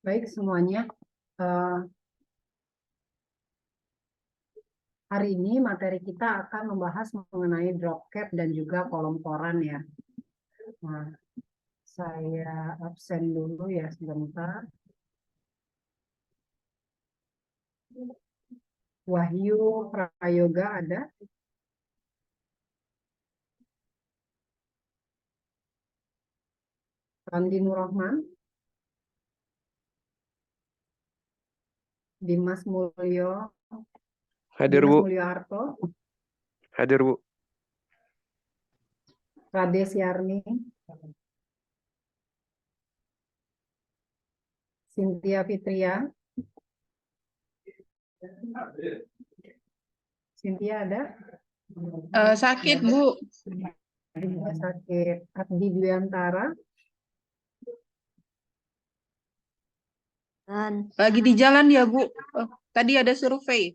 Baik semuanya, hari ini materi kita akan membahas mengenai drop cap dan juga kolom koran ya. Nah, saya absen dulu ya sebentar. Wahyu Prayoga ada? Randi Nurrohman? Dimas Mulyo? Hadir, Dimas Bu. Mulyoarto? Hadir, Bu. Rades Yarni? Cynthia Fitria? Cynthia ada? Sakit, Bu. Sakit. Abdi Dwiantara? Lagi di jalan ya, Bu. Tadi ada survei.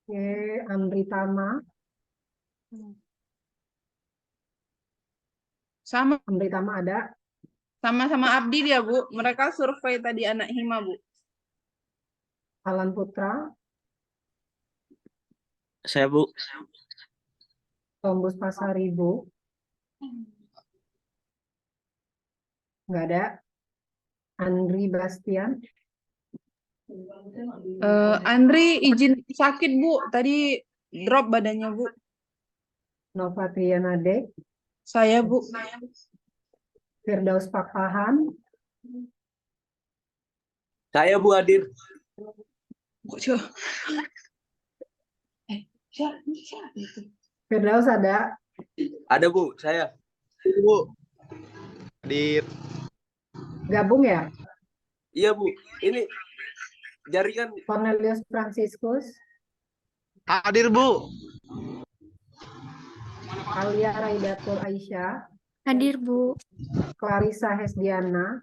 Oke, Andri Tama? Andri Tama ada? Sama-sama Abdi dia, Bu. Mereka survei tadi anak Hima, Bu. Alan Putra? Saya, Bu. Tombus Pasaribu? Nggak ada. Andri Bastian? Andri izin sakit, Bu. Tadi drop badannya, Bu. Nova Trianade? Saya, Bu. Firdaus Pakpahan? Saya, Bu, hadir. Firdaus ada? Ada, Bu. Saya. Bu. Hadir. Gabung ya? Iya, Bu. Ini jaringan. Cornelius Franciscus? Hadir, Bu. Alia Raidatul Aisyah? Hadir, Bu. Clarissa Hesdiana?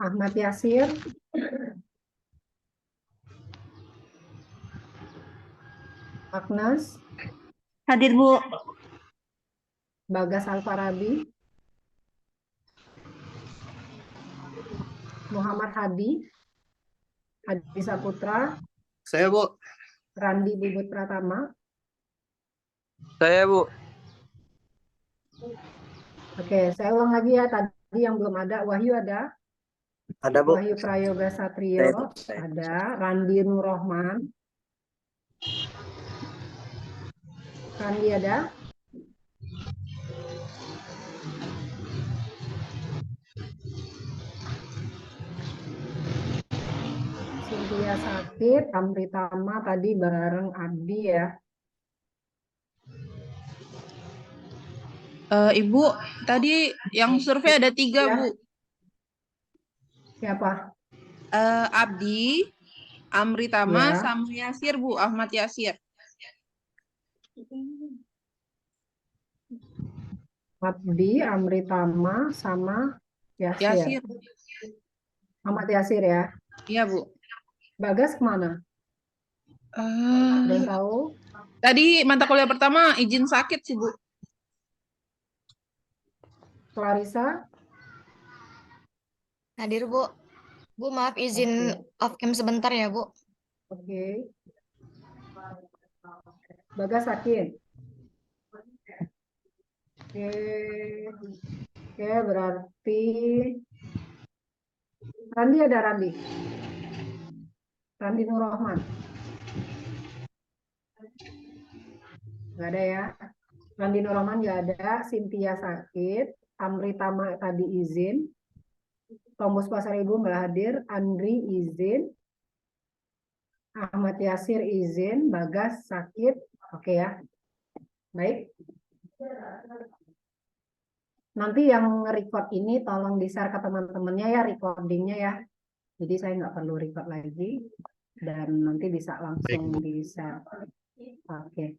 Ahmad Yasir? Agnes? Hadir, Bu. Bagas Alfarabi? Muhammad Hadi? Hadi Saputra? Saya, Bu. Randi Bubut Pratama? Saya, Bu. Oke, saya ulang lagi ya. Tadi yang belum ada, Wahyu ada? Ada, Bu. Wahyu Prayoga Satrio? Ada. Randi Nurrohman? Randi ada? Cynthia sakit, Amri Tama tadi bareng Abdi ya. Ibu, tadi yang survei ada 3, Ya. Bu. Siapa? Abdi, Amri Tama, Ya. sama Yasir, Bu. Ahmad Yasir. Abdi, Amri Tama, sama Yasir. Yasir. Ahmad Yasir ya. Iya, Bu. Bagas kemana? Belum tahu. Tadi mata kuliah pertama izin sakit sih, Bu. Clarissa? Hadir, Bu. Bu, maaf izin off cam sebentar ya, Bu. Oke. Bagas sakit. Oke. Oke, berarti Randi ada Randi? Randi Nurrohman? Nggak ada ya. Randi Nurrohman nggak ada. Cynthia sakit. Amri Tama tadi izin. Tombus Pasaribu nggak hadir. Andri izin. Ahmad Yasir izin. Bagas sakit. Oke ya. Baik. Nanti yang record ini tolong di-share ke teman-temannya ya recordingnya ya. Jadi saya nggak perlu record lagi. Dan nanti bisa langsung di-share. Oke.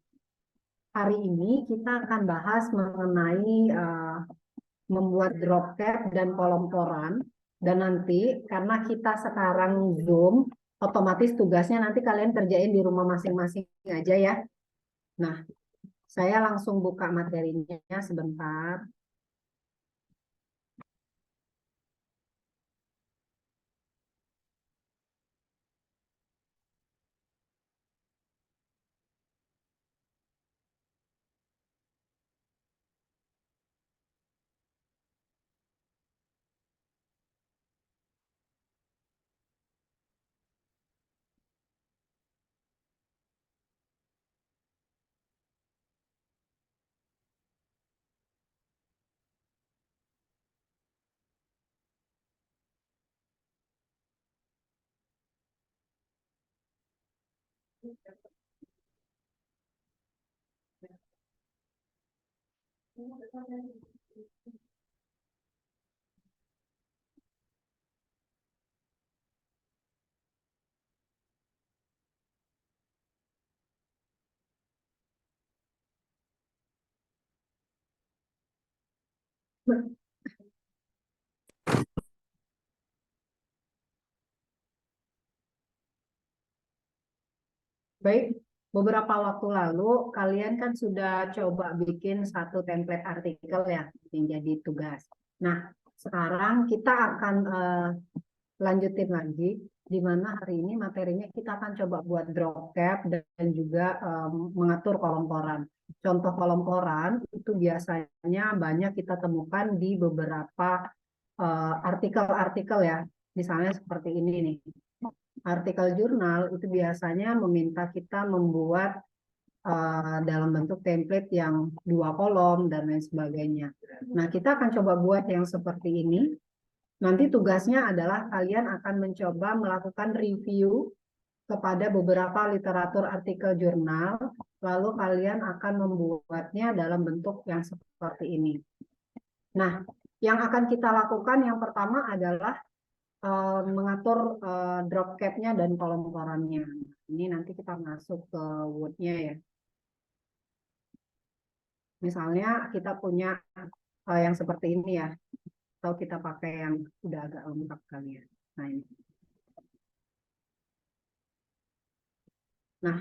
Hari ini kita akan bahas mengenai membuat drop cap dan kolom koran. Dan nanti karena kita sekarang Zoom, otomatis tugasnya nanti kalian kerjain di rumah masing-masing aja ya. Nah, Saya langsung buka materinya sebentar. Baik, beberapa waktu lalu kalian kan sudah coba bikin satu template artikel ya yang jadi tugas. Nah, sekarang kita akan lanjutin lagi di mana hari ini materinya kita akan coba buat drop cap dan juga mengatur kolom koran. Contoh kolom koran itu biasanya banyak kita temukan di beberapa artikel-artikel ya. Misalnya seperti ini nih. Artikel jurnal itu biasanya meminta kita membuat dalam bentuk template yang 2 kolom dan lain sebagainya. Nah, kita akan coba buat yang seperti ini. Nanti tugasnya adalah kalian akan mencoba melakukan review kepada beberapa literatur artikel jurnal, lalu kalian akan membuatnya dalam bentuk yang seperti ini. Nah, yang akan kita lakukan yang pertama adalah mengatur drop cap-nya dan kolom korannya. Ini nanti kita masuk ke Word-nya ya. Misalnya kita punya yang seperti ini ya, atau kita pakai yang udah agak lengkap kali ya. Nah ini. Nah,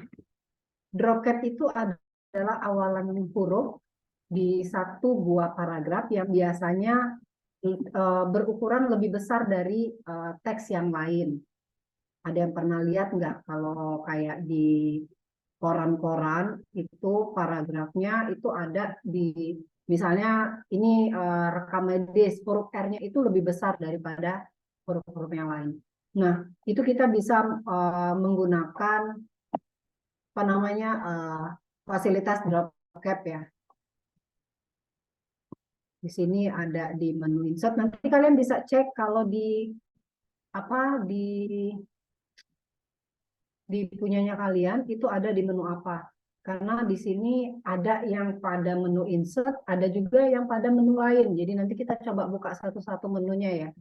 drop cap itu adalah awalan huruf di satu buah paragraf yang biasanya berukuran lebih besar dari teks yang lain. Ada yang pernah lihat nggak kalau kayak di koran-koran itu paragrafnya itu ada di misalnya ini rekam medis, huruf R-nya itu lebih besar daripada huruf-huruf yang lain. Nah, itu kita bisa menggunakan apa namanya fasilitas drop cap ya. Di sini ada di menu insert. Nanti kalian bisa cek kalau di apa di punyanya kalian itu ada di menu apa. Karena di sini ada yang pada menu insert, ada juga yang pada menu lain. Jadi nanti kita coba buka satu-satu menunya ya.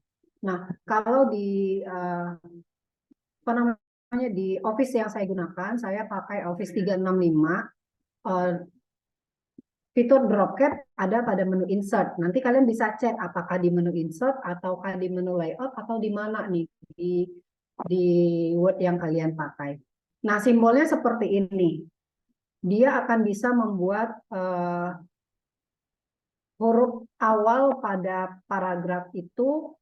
Nah, kalau di apa namanya di Office yang saya gunakan, saya pakai Office 365. Fitur drop cap ada pada menu insert. Nanti kalian bisa cek apakah di menu insert ataukah di menu layout atau di mana nih di Word yang kalian pakai. Nah, simbolnya seperti ini. Dia akan bisa membuat huruf awal pada paragraf itu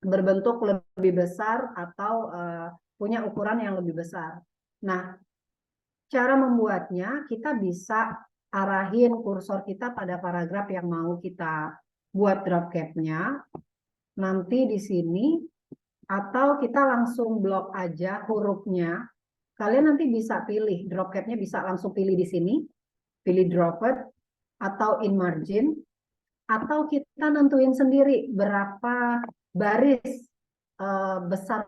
berbentuk lebih besar atau punya ukuran yang lebih besar. Nah, cara membuatnya kita bisa arahin kursor kita pada paragraf yang mau kita buat drop cap-nya. Nanti di sini atau kita langsung blok aja hurufnya. Kalian nanti bisa pilih drop cap-nya, bisa langsung pilih di sini, pilih dropped atau in margin, atau kita nentuin sendiri berapa baris besar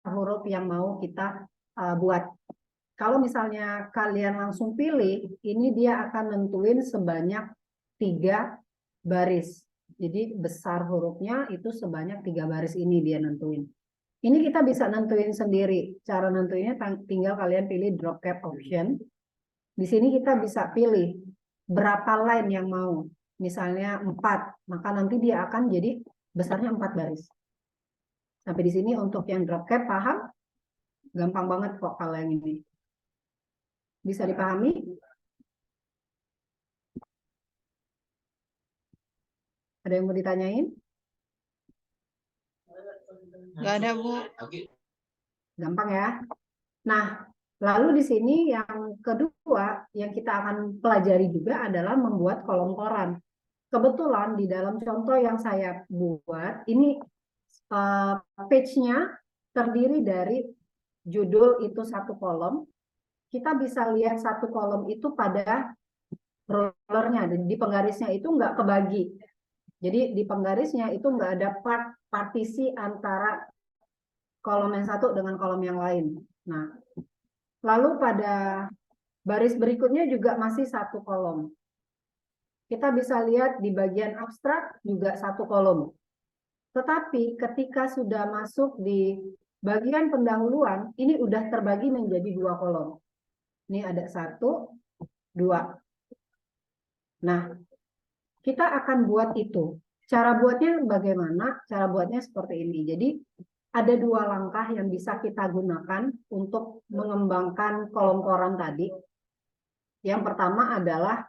huruf yang mau kita buat. Kalau misalnya kalian langsung pilih, ini dia akan nentuin sebanyak 3 baris. Jadi besar hurufnya itu sebanyak 3 baris ini dia nentuin. Ini kita bisa nentuin sendiri. Cara nentuinnya tinggal kalian pilih drop cap option. Di sini kita bisa pilih berapa line yang mau. Misalnya 4, maka nanti dia akan jadi besarnya 4 baris. Sampai di sini untuk yang drop cap paham? Gampang banget kok kalau yang ini. Bisa dipahami? Ada yang mau ditanyain? Nggak ada, Bu. Gampang ya. Nah, lalu di sini yang kedua yang kita akan pelajari juga adalah membuat kolom koran. Kebetulan di dalam contoh yang saya buat, ini page-nya terdiri dari judul itu satu kolom. Kita bisa lihat satu kolom itu pada rollernya, di penggarisnya itu nggak kebagi. Jadi di penggarisnya itu nggak ada partisi antara kolom yang satu dengan kolom yang lain. Nah, lalu pada baris berikutnya juga masih satu kolom. Kita bisa lihat di bagian abstrak juga satu kolom. Tetapi ketika sudah masuk di bagian pendahuluan, ini udah terbagi menjadi dua kolom. Ini ada satu, dua. Nah, kita akan buat itu. Cara buatnya bagaimana? Cara buatnya seperti ini. Jadi, ada dua langkah yang bisa kita gunakan untuk mengembangkan kolom koran tadi. Yang pertama adalah,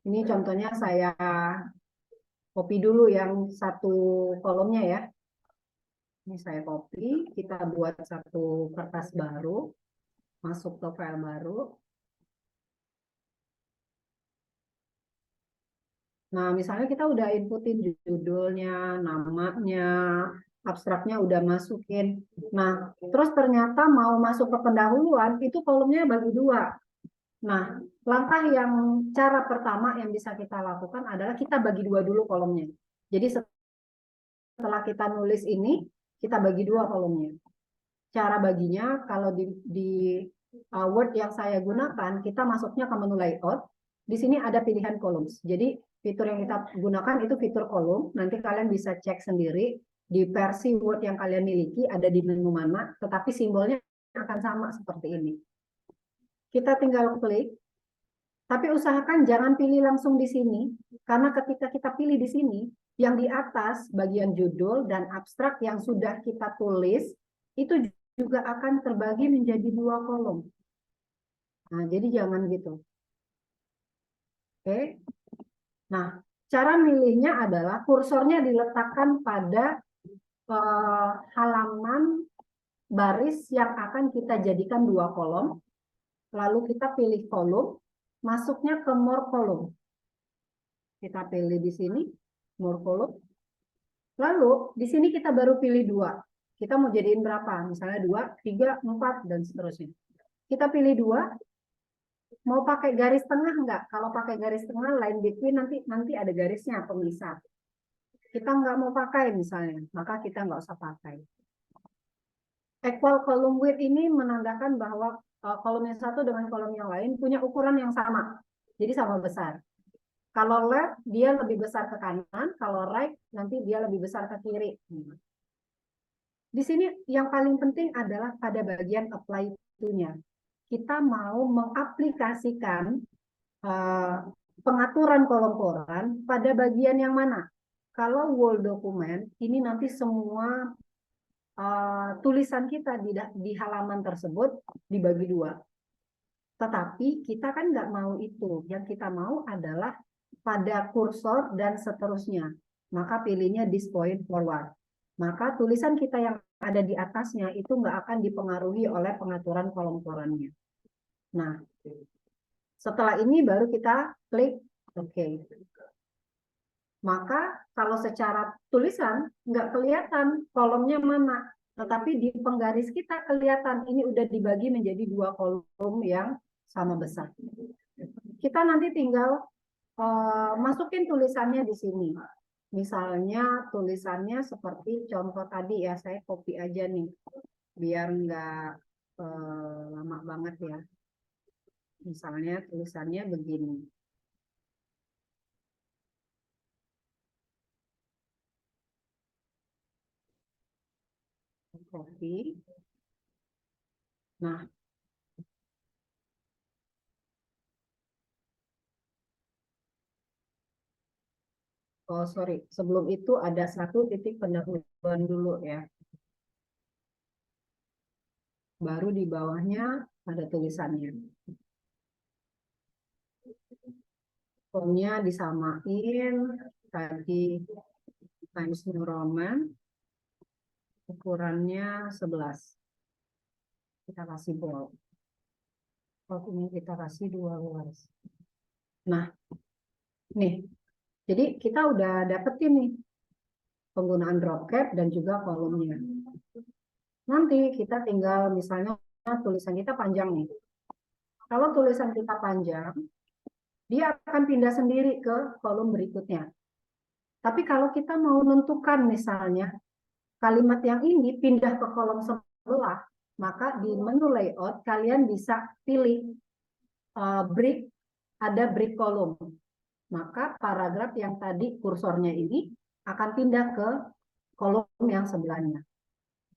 ini contohnya saya copy dulu yang satu kolomnya ya. Ini saya copy, kita buat satu kertas baru, masuk ke file baru. Nah, misalnya kita udah inputin judulnya, namanya, abstraknya udah masukin. Nah, terus ternyata mau masuk ke pendahuluan, itu kolomnya bagi dua. Nah, cara pertama yang bisa kita lakukan adalah kita bagi dua dulu kolomnya. Jadi setelah kita nulis ini, kita bagi dua kolomnya. Cara baginya, kalau di Word yang saya gunakan, kita masuknya ke menu layout. Di sini ada pilihan columns. Jadi fitur yang kita gunakan itu fitur kolom. Nanti kalian bisa cek sendiri di versi Word yang kalian miliki ada di menu mana, tetapi simbolnya akan sama seperti ini. Kita tinggal klik, tapi usahakan jangan pilih langsung di sini, karena ketika kita pilih di sini, yang di atas bagian judul dan abstrak yang sudah kita tulis, itu juga akan terbagi menjadi dua kolom. Nah, jadi jangan gitu. Oke. Nah, cara milihnya adalah kursornya diletakkan pada halaman baris yang akan kita jadikan dua kolom. Lalu kita pilih kolom, masuknya ke more column. Kita pilih di sini, more column. Lalu di sini kita baru pilih dua. Kita mau jadiin berapa? Misalnya 2, 3, 4, dan seterusnya. Kita pilih dua. Mau pakai garis tengah enggak? Kalau pakai garis tengah, line between nanti ada garisnya pemisah. Kita nggak mau pakai misalnya, maka kita nggak usah pakai. Equal column width ini menandakan bahwa kolom yang satu dengan kolom yang lain punya ukuran yang sama. Jadi sama besar. Kalau left, dia lebih besar ke kanan. Kalau right, nanti dia lebih besar ke kiri. Di sini yang paling penting adalah pada bagian apply to-nya. Kita mau mengaplikasikan pengaturan kolom koran pada bagian yang mana? Kalau Word dokumen, ini nanti semua tulisan kita di halaman tersebut dibagi dua. Tetapi kita kan nggak mau itu. Yang kita mau adalah pada kursor dan seterusnya. Maka pilihnya this point forward. Maka tulisan kita yang ada di atasnya itu nggak akan dipengaruhi oleh pengaturan kolom korannya. Nah, setelah ini baru kita klik OK. Maka kalau secara tulisan nggak kelihatan kolomnya mana. Tetapi di penggaris kita kelihatan ini udah dibagi menjadi dua kolom yang sama besar. Kita nanti tinggal masukin tulisannya di sini. Misalnya tulisannya seperti contoh tadi ya, saya copy aja nih, biar nggak lama banget ya. Misalnya tulisannya begini. Copy. Nah, oh sorry, sebelum itu ada satu titik pendahuluan dulu ya. Baru di bawahnya ada tulisannya. Formnya disamain. tadi Times New Roman, ukurannya 11. Kita kasih bold. Bold ini kita kasih 12. Nah, nih. Jadi kita udah dapetin nih penggunaan drop cap dan juga kolomnya. Nanti kita tinggal misalnya tulisan kita panjang nih. Kalau tulisan kita panjang, dia akan pindah sendiri ke kolom berikutnya. Tapi kalau kita mau menentukan misalnya kalimat yang ini pindah ke kolom sebelah, maka di menu layout kalian bisa pilih break, ada break kolom. Maka paragraf yang tadi kursornya ini akan pindah ke kolom yang sebelahnya.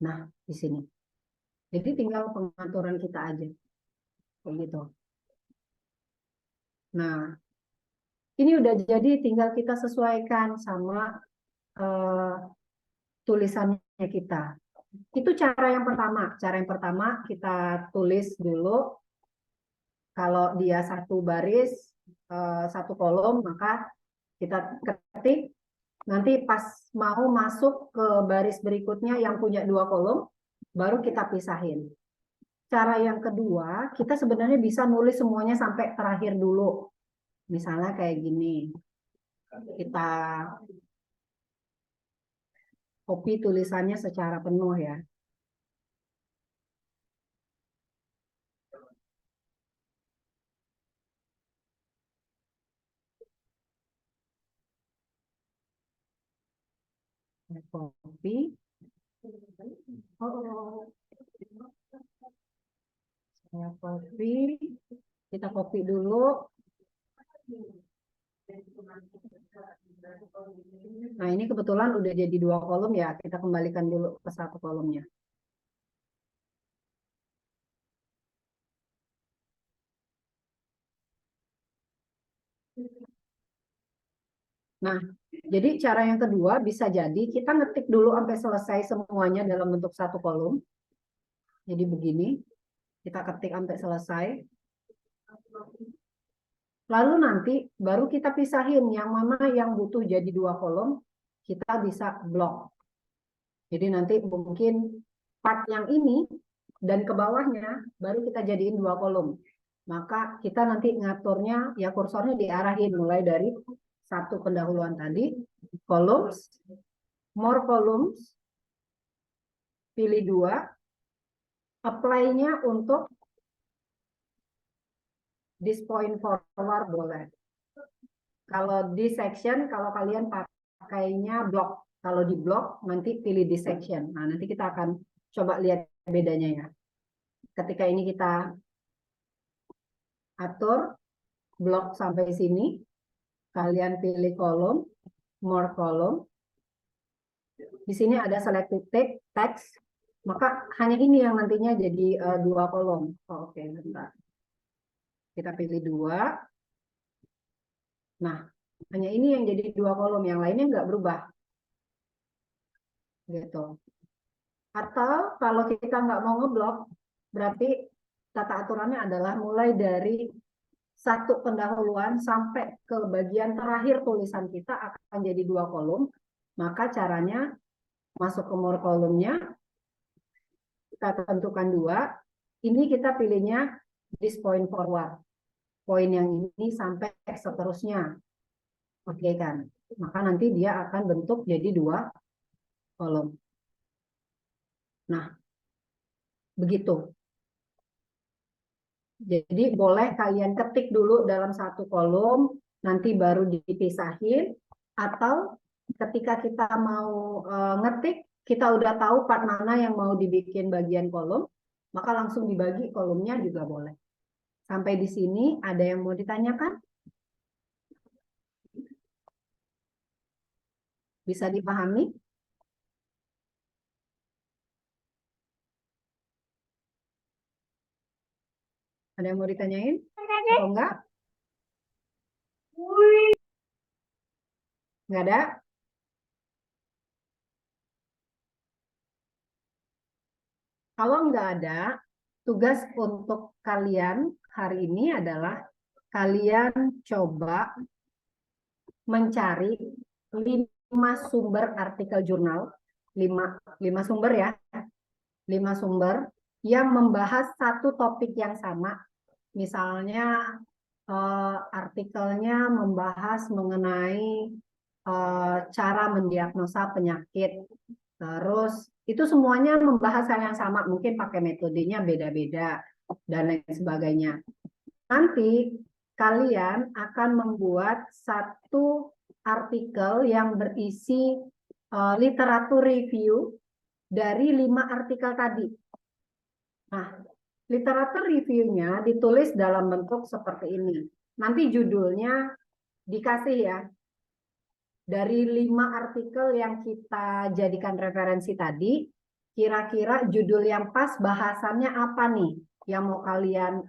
Nah, di sini. Jadi tinggal pengaturan kita aja. Begitu. Nah, ini udah jadi tinggal kita sesuaikan sama tulisannya kita. Itu cara yang pertama. Cara yang pertama kita tulis dulu. Kalau dia satu baris, satu kolom, maka kita ketik. Nanti pas mau masuk ke baris berikutnya yang punya 2 kolom, baru kita pisahin. Cara yang kedua, kita sebenarnya bisa nulis semuanya sampai terakhir dulu. Misalnya kayak gini. Kita copy tulisannya secara penuh ya. Copy. Saya copy. Kita copy dulu. Nah, ini kebetulan udah jadi 2 kolom ya. Kita kembalikan dulu ke 1 kolomnya. Nah, jadi cara yang kedua bisa jadi kita ngetik dulu sampai selesai semuanya dalam bentuk 1 kolom. Jadi begini, kita ketik sampai selesai. Lalu nanti baru kita pisahin yang mana yang butuh jadi 2 kolom, kita bisa blok. Jadi nanti mungkin part yang ini dan ke bawahnya baru kita jadiin 2 kolom. Maka kita nanti ngaturnya, ya kursornya diarahin mulai dari 1 pendahuluan tadi, columns, more columns, pilih 2, apply-nya untuk this point forward boleh. Kalau di section, kalau kalian pakainya block. Kalau di block, nanti pilih di section. Nah, nanti kita akan coba lihat bedanya ya. Ketika ini kita atur block sampai sini, kalian pilih kolom, more column. Di sini ada selected text, maka hanya ini yang nantinya jadi 2 kolom. Oh, oke, bentar. Kita pilih 2. Nah, hanya ini yang jadi 2 kolom, yang lainnya nggak berubah. Gitu. Atau kalau kita nggak mau ngeblok, berarti tata aturannya adalah mulai dari 1 pendahuluan sampai ke bagian terakhir tulisan kita akan jadi 2 kolom. Maka caranya masuk ke more kolomnya, kita tentukan 2. Ini kita pilihnya this point forward. Poin yang ini sampai seterusnya. Oke kan? Maka nanti dia akan bentuk jadi 2 kolom. Nah, begitu. Jadi boleh kalian ketik dulu dalam 1 kolom, nanti baru dipisahin, atau ketika kita mau ngetik, kita udah tahu part mana yang mau dibikin bagian kolom, maka langsung dibagi kolomnya juga boleh. Sampai di sini ada yang mau ditanyakan? Bisa dipahami? Ada yang mau ditanyain? Atau enggak? Enggak ada? Kalau enggak ada, tugas untuk kalian hari ini adalah kalian coba mencari 5 sumber artikel jurnal, 5 sumber ya, 5 sumber yang membahas satu topik yang sama. Misalnya artikelnya membahas mengenai cara mendiagnosa penyakit. Terus itu semuanya membahas hal yang sama, mungkin pakai metodenya beda-beda dan lain sebagainya. Nanti kalian akan membuat satu artikel yang berisi literatur review dari 5 artikel tadi. Nah, literatur reviewnya ditulis dalam bentuk seperti ini. Nanti judulnya dikasih ya. Dari 5 artikel yang kita jadikan referensi tadi, kira-kira judul yang pas bahasannya apa nih yang mau kalian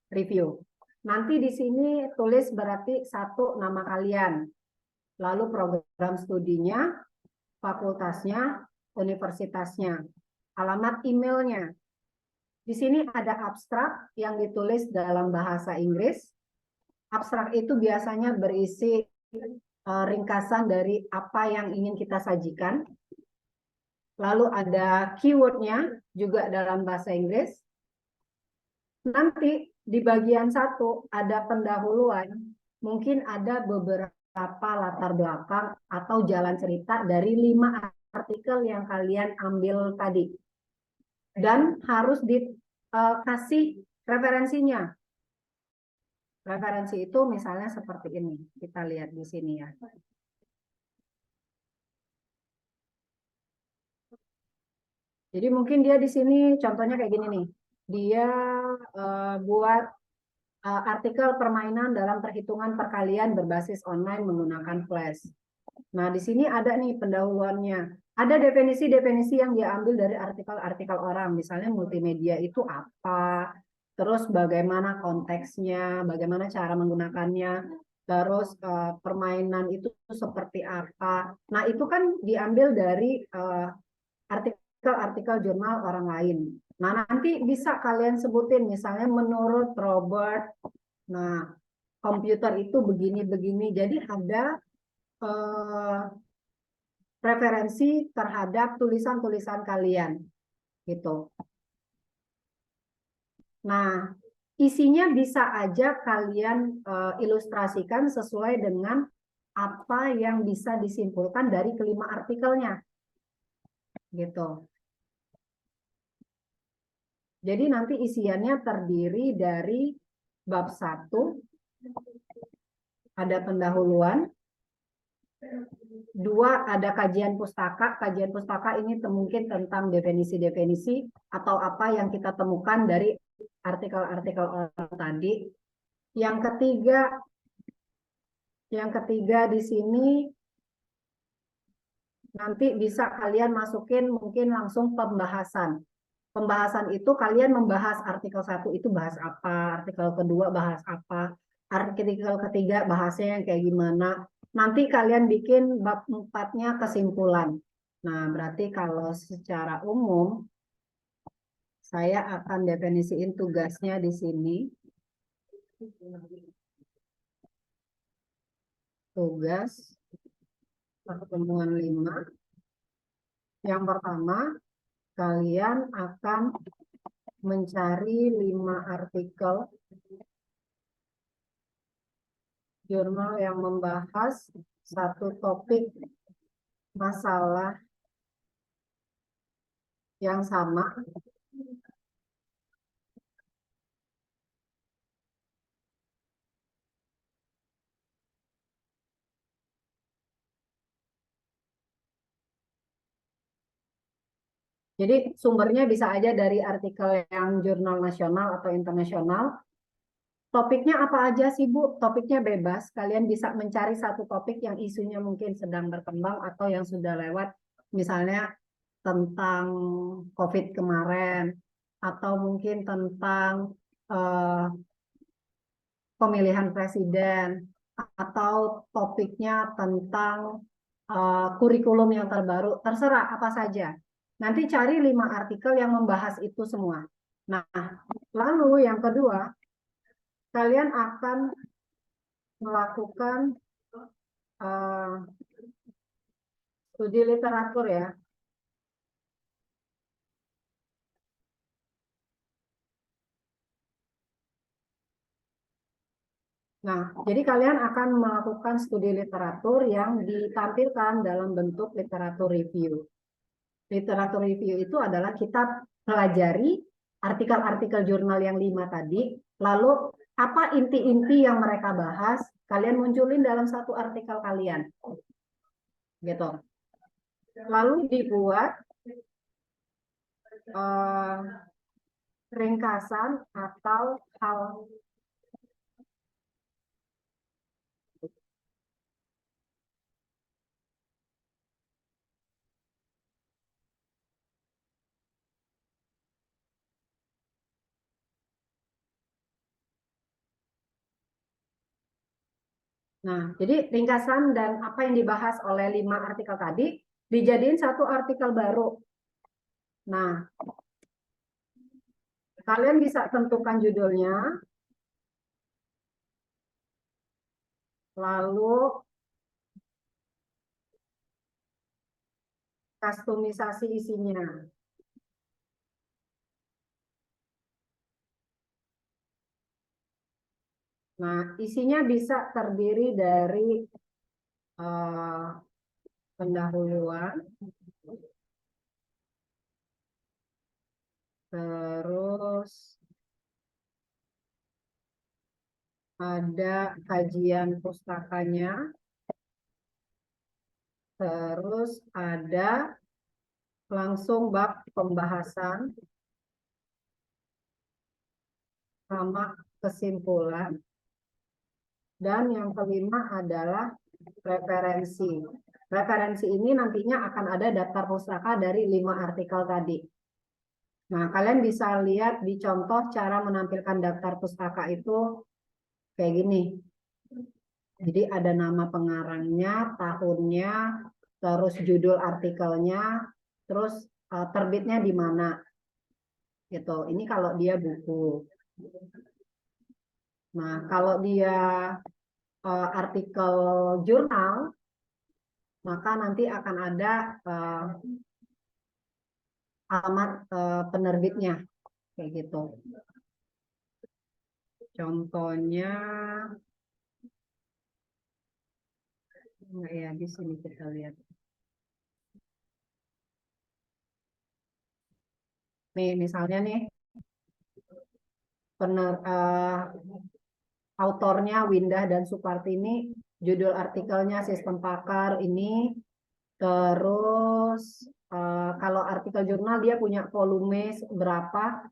review. Nanti di sini tulis berarti 1 nama kalian, lalu program studinya, fakultasnya, universitasnya, alamat emailnya. Di sini ada abstrak yang ditulis dalam bahasa Inggris. Abstrak itu biasanya berisi ringkasan dari apa yang ingin kita sajikan. Lalu ada keywordnya juga dalam bahasa Inggris. Nanti di bagian 1 ada pendahuluan, mungkin ada beberapa latar belakang atau jalan cerita dari 5 artikel yang kalian ambil tadi. Dan harus dikasih referensinya. Referensi itu misalnya seperti ini. Kita lihat di sini ya. Jadi mungkin dia di sini contohnya kayak gini nih. Dia buat artikel permainan dalam perhitungan perkalian berbasis online menggunakan Flash. Nah, di sini ada nih pendahuluannya. Ada definisi-definisi yang diambil dari artikel-artikel orang. Misalnya multimedia itu apa, terus bagaimana konteksnya, bagaimana cara menggunakannya, terus permainan itu seperti apa. Nah, itu kan diambil dari artikel-artikel jurnal orang lain. Nah, nanti bisa kalian sebutin, misalnya menurut Robert, nah, komputer itu begini-begini. Jadi ada referensi terhadap tulisan-tulisan kalian, gitu. Nah, isinya bisa aja kalian ilustrasikan sesuai dengan apa yang bisa disimpulkan dari kelima artikelnya, gitu. Jadi nanti isiannya terdiri dari bab 1, ada pendahuluan, 2 ada kajian pustaka. Kajian pustaka ini mungkin tentang definisi-definisi atau apa yang kita temukan dari artikel-artikel orang tadi. Yang ketiga di sini nanti bisa kalian masukin mungkin langsung pembahasan. Pembahasan itu kalian membahas artikel 1 itu bahas apa, artikel kedua bahas apa, artikel ketiga bahasnya yang kayak gimana. Nanti kalian bikin bab 4-nya kesimpulan. Nah, berarti kalau secara umum saya akan definisiin tugasnya di sini. Tugas pertemuan 5. Yang pertama, kalian akan mencari 5 artikel jurnal yang membahas satu topik masalah yang sama. Jadi sumbernya bisa aja dari artikel yang jurnal nasional atau internasional. Topiknya apa aja sih, Bu? Topiknya bebas. Kalian bisa mencari satu topik yang isunya mungkin sedang berkembang atau yang sudah lewat. Misalnya tentang COVID kemarin. Atau mungkin tentang pemilihan presiden. Atau topiknya tentang kurikulum yang terbaru. Terserah apa saja. Nanti cari 5 artikel yang membahas itu semua. Nah, lalu yang kedua, kalian akan melakukan Studi literatur ya. Nah, jadi kalian akan melakukan studi literatur yang ditampilkan dalam bentuk literatur review. Literatur review itu adalah kita pelajari artikel-artikel jurnal yang 5 tadi, lalu apa inti-inti yang mereka bahas, kalian munculin dalam satu artikel kalian. Gitu. Lalu dibuat ringkasan atau hal Nah, jadi ringkasan dan apa yang dibahas oleh 5 artikel tadi dijadiin satu artikel baru. Nah, kalian bisa tentukan judulnya, lalu kustomisasi isinya. Nah, isinya bisa terdiri dari pendahuluan, terus ada kajian pustakanya, terus ada langsung bab pembahasan sama kesimpulan, dan yang kelima adalah referensi. Referensi ini nantinya akan ada daftar pustaka dari 5 artikel tadi. Nah, kalian bisa lihat di contoh cara menampilkan daftar pustaka itu kayak gini. Jadi ada nama pengarangnya, tahunnya, terus judul artikelnya, terus terbitnya di mana. Gitu. Ini kalau dia buku. Nah, kalau dia artikel jurnal, maka nanti akan ada alamat penerbitnya, kayak gitu. Contohnya, ya di sini kita lihat. Nih, misalnya nih, autornya Windah dan Supartini, judul artikelnya Sistem Pakar ini, terus kalau artikel jurnal dia punya volume berapa,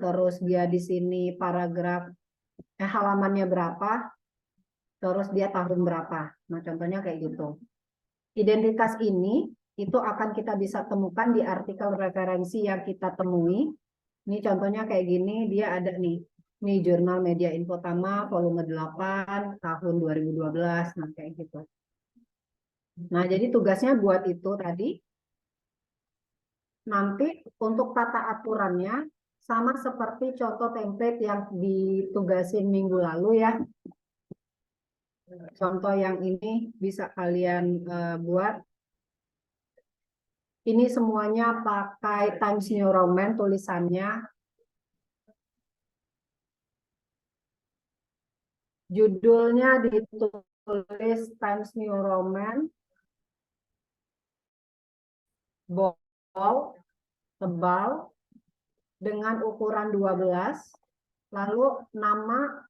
terus dia di sini paragraf halamannya berapa, terus dia tahun berapa. Nah, contohnya kayak gitu. Identitas ini itu akan kita bisa temukan di artikel referensi yang kita temui. Ini contohnya kayak gini, dia ada nih. Nih Jurnal Media Info Tama volume 8 tahun 2012. Nah, kayak gitu. Nah, jadi tugasnya buat itu tadi. Nanti untuk tata aturannya sama seperti contoh template yang ditugasin minggu lalu ya. Contoh yang ini bisa kalian buat. Ini semuanya pakai Times New Roman tulisannya. Judulnya ditulis Times New Roman. Bold, tebal, dengan ukuran 12. Lalu nama,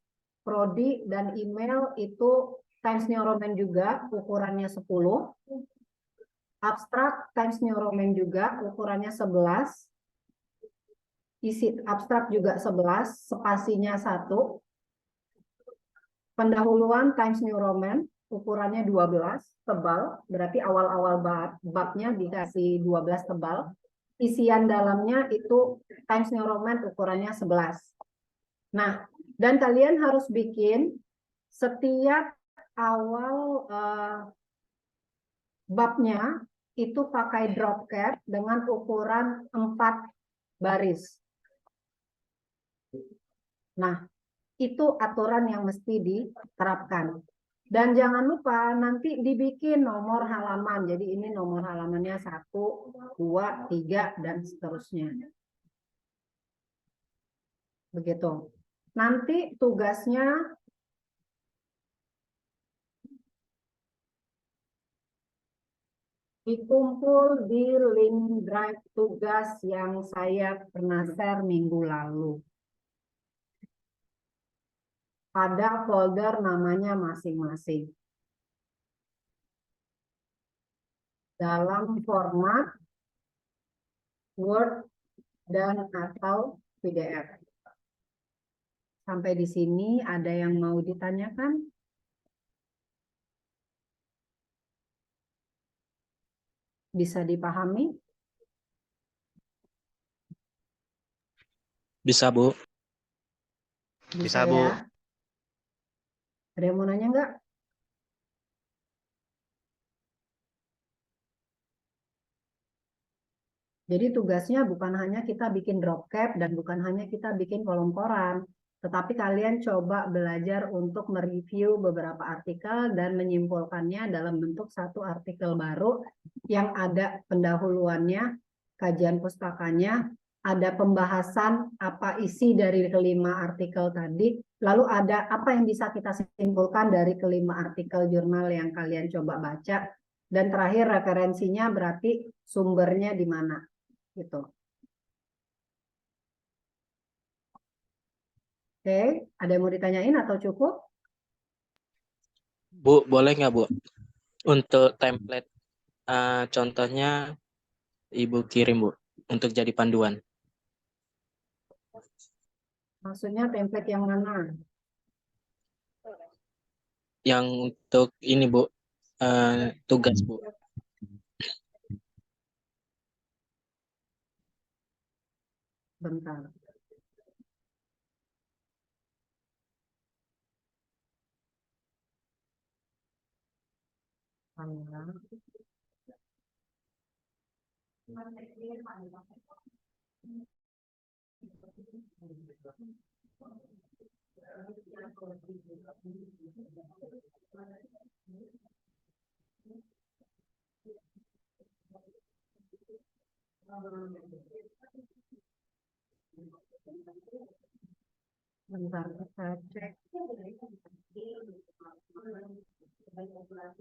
prodi, dan email itu Times New Roman juga, ukurannya 10. Abstrak Times New Roman juga, ukurannya 11. Isi abstrak juga 11, spasinya 1. Pendahuluan Times New Roman, ukurannya 12, tebal, berarti awal-awal babnya dikasih 12 tebal. Isian dalamnya itu Times New Roman ukurannya 11. Nah, dan kalian harus bikin setiap awal babnya itu pakai drop cap dengan ukuran 4 baris. Nah, itu aturan yang mesti diterapkan. Dan jangan lupa nanti dibikin nomor halaman. Jadi ini nomor halamannya 1, 2, 3, dan seterusnya. Begitu. Nanti tugasnya dikumpul di link drive tugas yang saya pernah share minggu lalu. Pada folder namanya masing-masing. Dalam format Word dan atau PDF. Sampai di sini ada yang mau ditanyakan? Bisa dipahami? Bisa, Bu. Bisa, Bu. Ya? Ada yang mau nanya nggak? Jadi tugasnya bukan hanya kita bikin drop cap dan bukan hanya kita bikin kolom koran, tetapi kalian coba belajar untuk mereview beberapa artikel dan menyimpulkannya dalam bentuk satu artikel baru yang ada pendahuluannya, kajian pustakanya, ada pembahasan apa isi dari kelima artikel tadi, lalu ada apa yang bisa kita simpulkan dari kelima artikel jurnal yang kalian coba baca, dan terakhir referensinya berarti sumbernya di mana. Gitu. Oke, ada yang mau ditanyain atau cukup? Bu, boleh nggak, Bu? Untuk template contohnya Ibu kirim, Bu, untuk jadi panduan. Maksudnya template yang mana? Yang untuk ini, Bu, tugas, Bu. Bentar. Bentar, kita cek.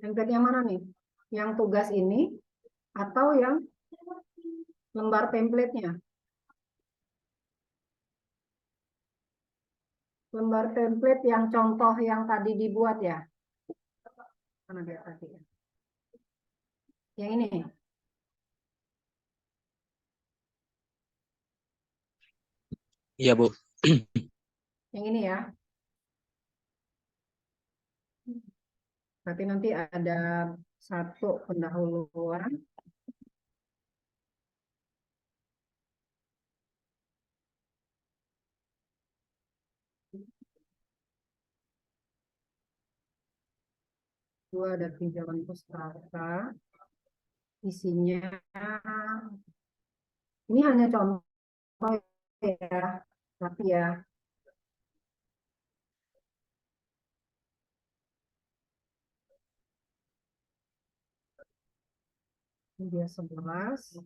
Template yang mana nih? Yang tugas ini atau yang lembar template-nya? Lembar template yang contoh yang tadi dibuat ya? Mana dia tadi ya? Yang ini? Iya, Bu. Yang ini ya? Tapi nanti ada satu pendahuluan. Dua ada pinjaman pustaka. Isinya ini hanya contoh ya, tapi ya dia 11.